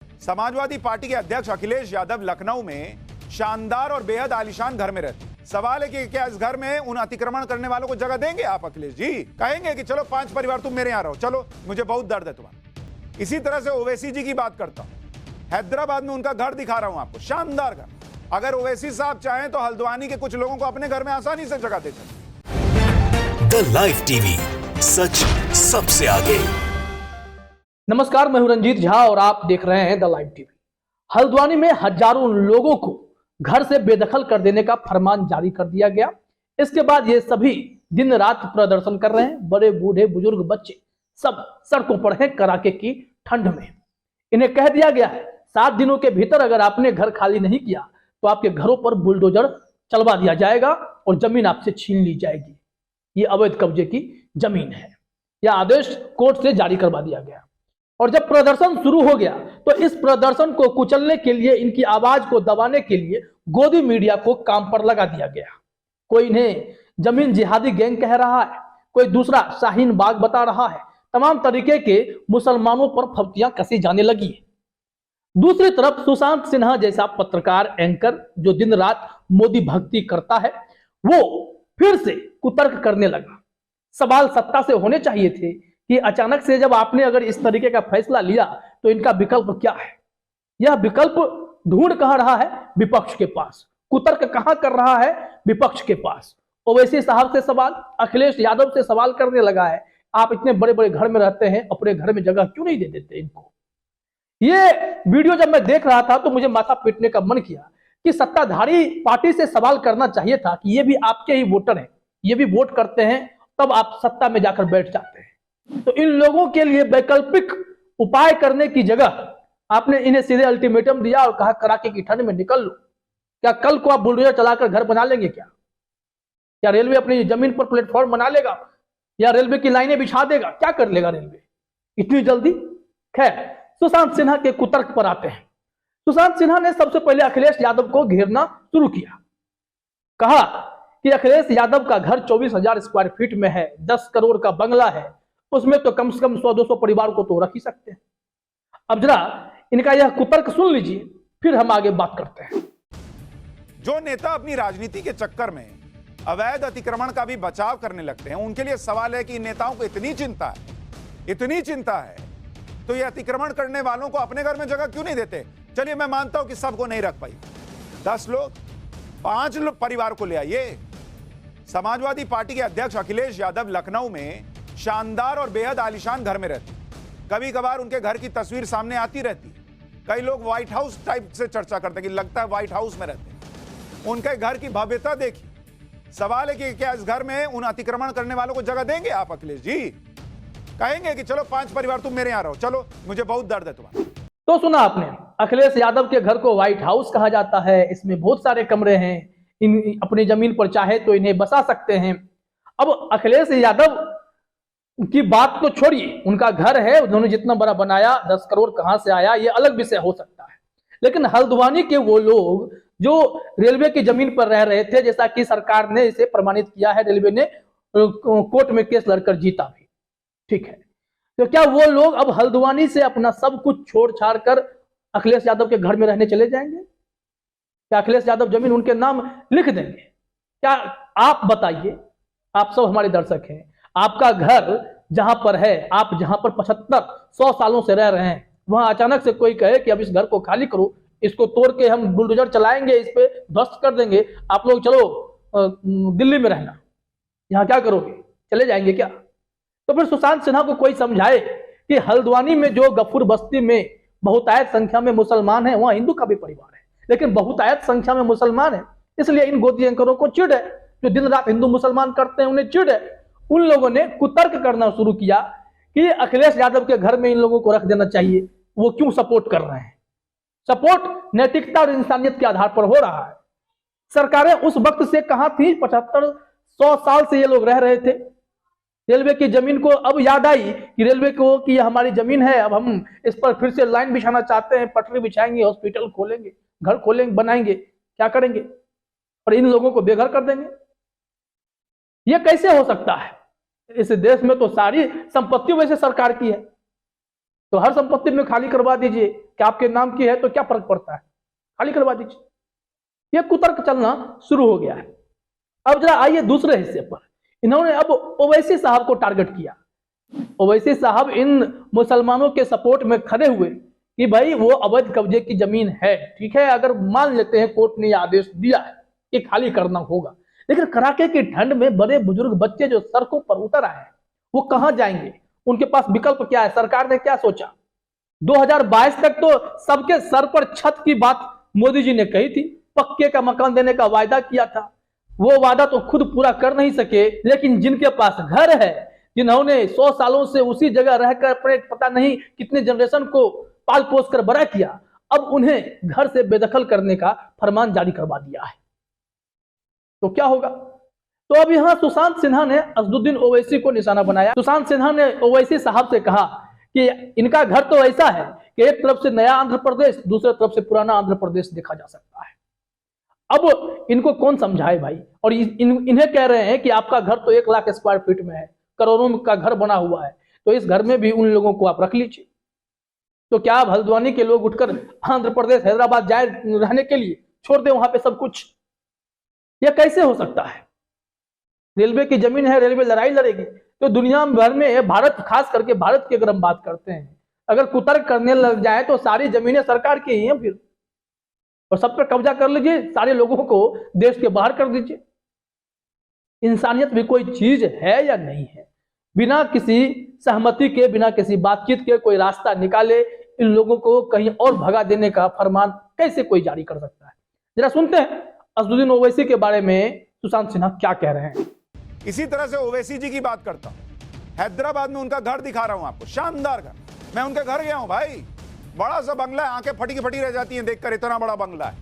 Samajwadi party के अध्यक्ष अखिलेश यादव लखनऊ में शानदार और बेहद आलीशान घर में रहते हैं। सवाल है कि क्या इस घर में उन अतिक्रमण करने वालों को जगह देंगे आप अखिलेश जी? कहेंगे कि चलो 5 परिवार तुम मेरे यहां रहो, चलो मुझे बहुत दर्द है तुम्हारा। इसी तरह से ओवैसी जी की बात करता हूं। हैदराबाद में उनका घर दिखा रहा हूं आपको, शानदार घर। अगर ओवैसी साहब चाहें तो हल्द्वानी के कुछ लोगों को अपने घर में आसानी से जगह दे सकते। द लाइव टीवी, सच सबसे आगे। नमस्कार, मैं हूं रंजीत झा और आप देख रहे हैं द लाइव टीवी। हल्द्वानी में हजारों लोगों को घर से बेदखल कर देने का फरमान जारी कर दिया गया। इसके बाद ये सभी दिन रात प्रदर्शन कर रहे हैं। बड़े बूढ़े बुजुर्ग बच्चे सब सड़कों पर हैं कड़ाके की ठंड में। इन्हें कह दिया गया है 7 दिनों के भीतर अगर आपने घर खाली नहीं किया तो आपके घरों पर बुलडोजर चलवा दिया जाएगा और जमीन आपसे छीन ली जाएगी। ये अवैध कब्जे की जमीन है। यह आदेश कोर्ट से जारी करवा दिया गया। और जब प्रदर्शन शुरू हो गया तो इस प्रदर्शन को कुचलने के लिए, इनकी आवाज को दबाने के लिए गोदी मीडिया को काम पर लगा दिया गया। कोई इन्हें जमीन जिहादी गैंग कह रहा है, कोई दूसरा शाहीन बाग बता रहा है। तमाम तरीके के मुसलमानों पर फब्तियां कसी जाने लगी। दूसरी तरफ सुशांत सिन्हा जैसा पत्रकार एंकर जो दिन रात मोदी भक्ति करता है, वो फिर से कुतर्क करने लगा। सवाल सत्ता से होने चाहिए थे कि अचानक से जब आपने अगर इस तरीके का फैसला लिया तो इनका विकल्प क्या है। यह विकल्प ढूंढ कहां रहा है? विपक्ष के पास। कुतर्क कहां कर रहा है? विपक्ष के पास। ओवैसी साहब से सवाल, अखिलेश यादव से सवाल करने लगा है, आप इतने बड़े बड़े घर में रहते हैं, अपने घर में जगह क्यों नहीं दे देते इनको? ये वीडियो जब मैं देख रहा था तो मुझे माथा पीटने का मन किया कि सत्ताधारी पार्टी से सवाल करना चाहिए था कि ये भी आपके ही वोटर हैं, ये भी वोट करते हैं, तब आप सत्ता में जाकर बैठ जाते हैं। तो इन लोगों के लिए वैकल्पिक उपाय करने की जगह आपने इन्हें सीधे अल्टीमेटम दिया और कहा कड़ाके की ठंड में निकल लो। क्या कल को आप बुलडोजर चलाकर घर बना लेंगे? क्या रेलवे अपनी जमीन पर प्लेटफॉर्म बना लेगा या रेलवे की लाइनें बिछा देगा? क्या कर लेगा रेलवे इतनी जल्दी? खैर, सुशांत सिन्हा के कुतर्क पर आते हैं। सुशांत सिन्हा ने सबसे पहले अखिलेश यादव को घेरना शुरू किया। कहा कि अखिलेश यादव का घर 24,000 स्क्वायर फीट में है, 10 करोड़ का बंगला है, उसमें तो कम से कम 100-200 परिवार को तो रख ही सकते हैं। अब जरा इनका यह कुतर्क सुन लीजिए, फिर हम आगे बात करते हैं। जो नेता अपनी राजनीति के चक्कर में अवैध अतिक्रमण का भी बचाव करने लगते हैं, उनके लिए सवाल है कि इन नेताओं को इतनी चिंता है तो ये अतिक्रमण करने वालों को अपने घर में जगह क्यों नहीं देते? चलिए, मैं मानता हूं कि सबको नहीं रख पाई, 10 लोग, 5 परिवार को ले आइए। समाजवादी पार्टी के अध्यक्ष अखिलेश यादव लखनऊ में शानदार और बेहद आलीशान घर में रहते हैं। कभी कभार उनके घर की तस्वीर सामने आती रहती है। कई लोग व्हाइट हाउस टाइप से चर्चा करते हैं कि लगता है व्हाइट हाउस में रहते हैं। उनके घर की भव्यता देखिए। सवाल है कि क्या इस घर में उन अतिक्रमण करने वालों को जगह देंगे आप अखिलेश जी? कहेंगे कि चलो 5 परिवार तुम मेरे यहां रहो, चलो मुझे बहुत दर्द है तुम्हारा। तो सुना आपने, अखिलेश यादव के घर को व्हाइट हाउस कहा जाता है। इसमें बहुत सारे कमरे हैं, इन अपनी जमीन पर चाहे तो इन्हें बसा सकते हैं। अब अखिलेश यादव की बात तो छोड़िए, उनका घर है, उन्होंने जितना बड़ा बनाया, 10 करोड़ कहां से आया ये अलग विषय हो सकता है। लेकिन हल्द्वानी के वो लोग जो रेलवे की जमीन पर रह रहे थे, जैसा कि सरकार ने इसे प्रमाणित किया है, रेलवे ने कोर्ट में केस लड़कर जीता भी, ठीक है, तो क्या वो लोग अब हल्द्वानी से अपना सब कुछ छोड़ छाड़ कर अखिलेश यादव के घर में रहने चले जाएंगे? क्या अखिलेश यादव जमीन उनके नाम लिख देंगे? क्या आप बताइए, आप सब हमारे दर्शक हैं, आपका घर जहां पर है, आप जहां पर 75-100 सालों से रह रहे हैं, वहां अचानक से कोई कहे कि अब इस घर को खाली करो, इसको तोड़ के हम बुलडोजर चलाएंगे, इस पे ध्वस्त कर देंगे, आप लोग चलो दिल्ली में रहना, यहां क्या करोगे? चले जाएंगे क्या? तो फिर सुशांत सिन्हा को कोई समझाए कि हल्द्वानी में जो गफूर बस्ती में बहुतायत संख्या में मुसलमान है, वहां हिंदू का भी परिवार है, लेकिन बहुतायत संख्या में मुसलमान है, इसलिए इन गोदी एंकरों को चिढ़ है, जो दिन रात हिंदू मुसलमान करते हैं उन्हें चिढ़ है। उन लोगों ने कुतर्क करना शुरू किया कि अखिलेश यादव के घर में इन लोगों को रख देना चाहिए, वो क्यों सपोर्ट कर रहे हैं? सपोर्ट नैतिकता और इंसानियत के आधार पर हो रहा है। सरकारें उस वक्त से कहां थी? 75-100 साल से ये लोग रह रहे थे। रेलवे की जमीन को अब याद आई कि रेलवे को कि ये हमारी जमीन है, अब हम इस पर फिर से लाइन बिछाना चाहते हैं, पटरी बिछाएंगे, हॉस्पिटल खोलेंगे, घर खोलेंगे, बनाएंगे, क्या करेंगे? और इन लोगों को बेघर कर देंगे। ये कैसे हो सकता है? इस देश में तो सारी संपत्ति वैसे सरकार की है, तो हर संपत्ति में खाली करवा दीजिए, कि आपके नाम की है तो क्या फर्क पड़ता है, खाली करवा दीजिए। यह कुतर्क चलना शुरू हो गया है। अब जरा आइए दूसरे हिस्से पर। इन्होंने अब ओवैसी साहब को टारगेट किया। ओवैसी साहब इन मुसलमानों के सपोर्ट में खड़े हुए कि भाई वो अवैध कब्जे की जमीन है, ठीक है, अगर मान लेते हैं कोर्ट ने आदेश दिया है कि खाली करना होगा, लेकिन कड़ाके की ठंड में बड़े बुजुर्ग बच्चे जो सड़कों पर उतर आए हैं वो कहां जाएंगे? उनके पास विकल्प क्या है? सरकार ने क्या सोचा? 2022 तक तो सबके सर पर छत की बात मोदी जी ने कही थी, पक्के का मकान देने का वायदा किया था। वो वादा तो खुद पूरा कर नहीं सके, लेकिन जिनके पास घर है, जिन्होंने 100 सालों से उसी जगह रहकर अपने पता नहीं कितने जनरेशन को पाल पोस कर बड़ा किया, अब उन्हें घर से बेदखल करने का फरमान जारी करवा दिया है। तो क्या होगा? तो अब यहां सुशांत सिन्हा ने असदुद्दीन ओवैसी को निशाना बनाया। सुशांत सिन्हा ने ओवैसी साहब से कहा कि इनका घर तो ऐसा है कि एक तरफ से नया आंध्र प्रदेश, दूसरी तरफ से पुराना आंध्र प्रदेश देखा जा सकता है। अब इनको कौन समझाए भाई? और इन्हें कह रहे हैं कि आपका घर तो 1 लाख स्क्वायर फीट में है, करोड़ों का घर बना हुआ है, तो इस घर में भी उन लोगों को आप रख लीजिए। तो क्या आप हल्द्वानी के लोग उठकर आंध्र प्रदेश, हैदराबाद जाए रहने के लिए, छोड़ दे वहां पे सब कुछ? यह कैसे हो सकता है? रेलवे की जमीन है, रेलवे लड़ाई लड़ेगी। तो दुनिया भर में, भारत खास करके भारत की अगर हम बात करते हैं, अगर कुतर्क करने लग जाए तो सारी जमीनें सरकार की ही हैं फिर, और सब पर कब्जा कर लीजिए, सारे लोगों को देश के बाहर कर दीजिए। इंसानियत भी कोई चीज है या नहीं है? बिना किसी सहमति के, बिना किसी बातचीत के कोई रास्ता निकाले इन लोगों को कहीं और भगा देने का फरमान कैसे कोई जारी कर सकता है? जरा सुनते हैं असदुद्दीन ओवैसी के बारे में सुशांत सिन्हा क्या कह रहे हैं। इसी तरह से ओवैसी जी की बात करता हूं। हैदराबाद में उनका घर दिखा रहा हूं आपको, शानदार घर। मैं उनके घर गया हूं भाई, बड़ा सा बंगला है, आंखें फटी की फटी रह जाती हैं देखकर, इतना बड़ा बंगला है।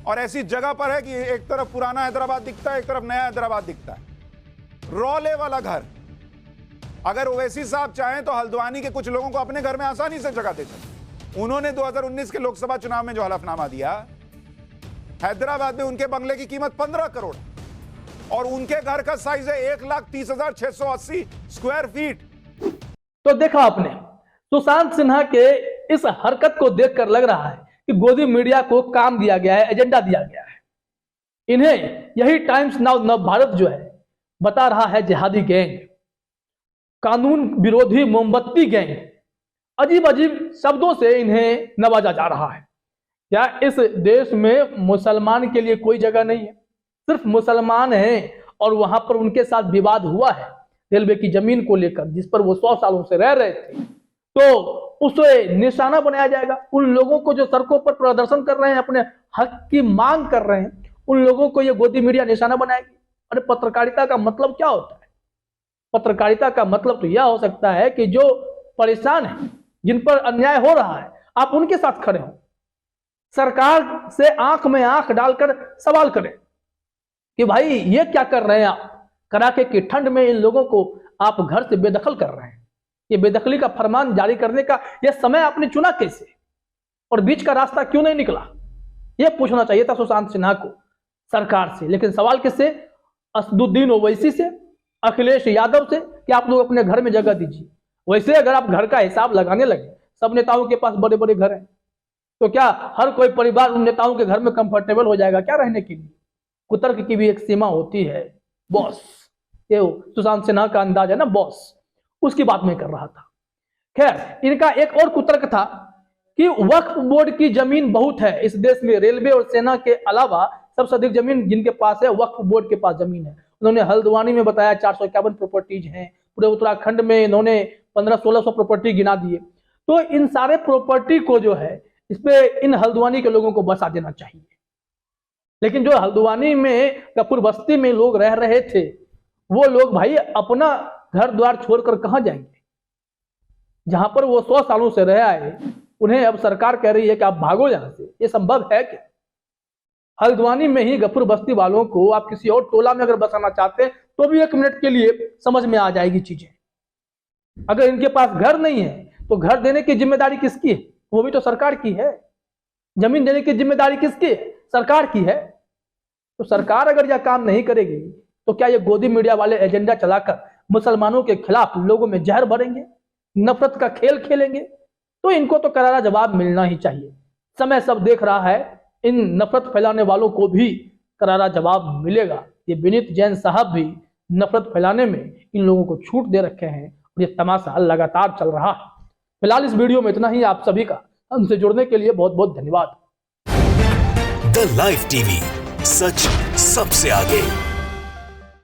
और ऐसी जगह पर है कि एक तरफ पुराना हैदराबाद दिखता है, एक तरफ नया हैदराबाद दिखता है। रौले वाला घर। अगर ओवैसी साहब चाहें तो हल्द्वानी के कुछ लोगों को अपने घर में आसानी से जगह दे सकते। उन्होंने 2019 के लोकसभा चुनाव में जो हलफनामा दिया, हैदराबाद में उनके बंगले की कीमत 15 करोड़ और उनके घर का साइज है 1,30,680 स्क्वायर फीट। तो देखा आपने, सुशांत सिन्हा के इस हरकत को देखकर लग रहा है कि गोदी मीडिया को काम दिया गया है, एजेंडा दिया गया है। इन्हें यही टाइम्स नाउ नव भारत जो है बता रहा है जिहादी गैंग, कानून विरोधी मोमबत्ती गैंग। अजीब अजीब शब्दों से इन्हें नवाजा जा रहा है। क्या इस देश में मुसलमान के लिए कोई जगह नहीं है? सिर्फ मुसलमान हैं और वहां पर उनके साथ विवाद हुआ है रेलवे की जमीन को लेकर, जिस पर वो 100 सालों से रह रहे थे, तो उसे निशाना बनाया जाएगा। उन लोगों को जो सड़कों पर प्रदर्शन कर रहे हैं, अपने हक की मांग कर रहे हैं, उन लोगों को ये गोदी मीडिया निशाना बनाएगी। अरे पत्रकारिता का मतलब क्या होता है? पत्रकारिता का मतलब तो यह हो सकता है कि जो परेशान है, जिन पर अन्याय हो रहा है, आप उनके साथ खड़े हो, सरकार से आंख में आंख डालकर सवाल करें कि भाई ये क्या कर रहे हैं आप? कड़ाके की ठंड में इन लोगों को आप घर से बेदखल कर रहे हैं। ये बेदखली का फरमान जारी करने का यह समय आपने चुना कैसे, और बीच का रास्ता क्यों नहीं निकला? यह पूछना चाहिए था सुशांत सिन्हा को सरकार से। लेकिन सवाल किससे? असदुद्दीन ओवैसी से, अखिलेश यादव से कि आप लोग अपने घर में जगह दीजिए। वैसे अगर आप घर का हिसाब लगाने लगे, सब नेताओं के पास बड़े बड़े घर हैं, तो क्या हर कोई परिवार उन नेताओं के घर में कंफर्टेबल हो जाएगा क्या रहने के लिए? कुतर्क की भी एक सीमा होती है बॉस। ये सुशांत सिन्हा का अंदाज है ना बॉस, उसकी बात मैं कर रहा था। खैर, इनका एक और कुतर्क था कि वक्फ बोर्ड की जमीन बहुत है इस देश में। रेलवे और सेना के अलावा सबसे अधिक जमीन जिनके पास है, वक्फ बोर्ड के पास जमीन है। उन्होंने हल्द्वानी में बताया 451 प्रॉपर्टीज हैं। पूरे उत्तराखंड में इन्होंने 1500-1600 प्रॉपर्टी गिना दिए। तो इन सारे प्रॉपर्टी को जो है, इस पे इन हल्द्वानी के लोगों को बसा देना चाहिए। लेकिन जो हल्द्वानी में कपूर बस्ती में लोग रह रहे थे, वो लोग भाई अपना घर द्वार छोड़कर कहां जाएंगे? जहां पर वो 100 सालों से रह आए, उन्हें अब सरकार कह रही है कि आप भागो यहां से। ये संभव है क्या? हल्द्वानी में ही गफूर बस्ती वालों को आप किसी और टोला में अगर बसाना चाहते हैं तो भी 1 मिनट के लिए समझ में आ जाएगी चीजें। अगर इनके पास घर नहीं है तो घर देने की जिम्मेदारी किसकी है? वो भी तो सरकार की है। जमीन देने की जिम्मेदारी किसकी है? सरकार की है। तो सरकार अगर यह काम नहीं करेगी तो क्या ये गोदी मीडिया वाले एजेंडा चलाकर मुसलमानों के खिलाफ लोगों में जहर भरेंगे, नफरत का खेल खेलेंगे? तो इनको तो करारा जवाब मिलना ही चाहिए। समय सब देख रहा है, इन नफरत फैलाने वालों को भी करारा जवाब मिलेगा। ये विनीत जैन साहब भी नफरत फैलाने में इन लोगों को छूट दे रखे हैं और ये तमाशा लगातार चल रहा है। फिलहाल इस वीडियो में इतना ही। आप सभी का हमसे जुड़ने के लिए बहुत बहुत धन्यवाद। द लाइव टीवी, सच सबसे आगे।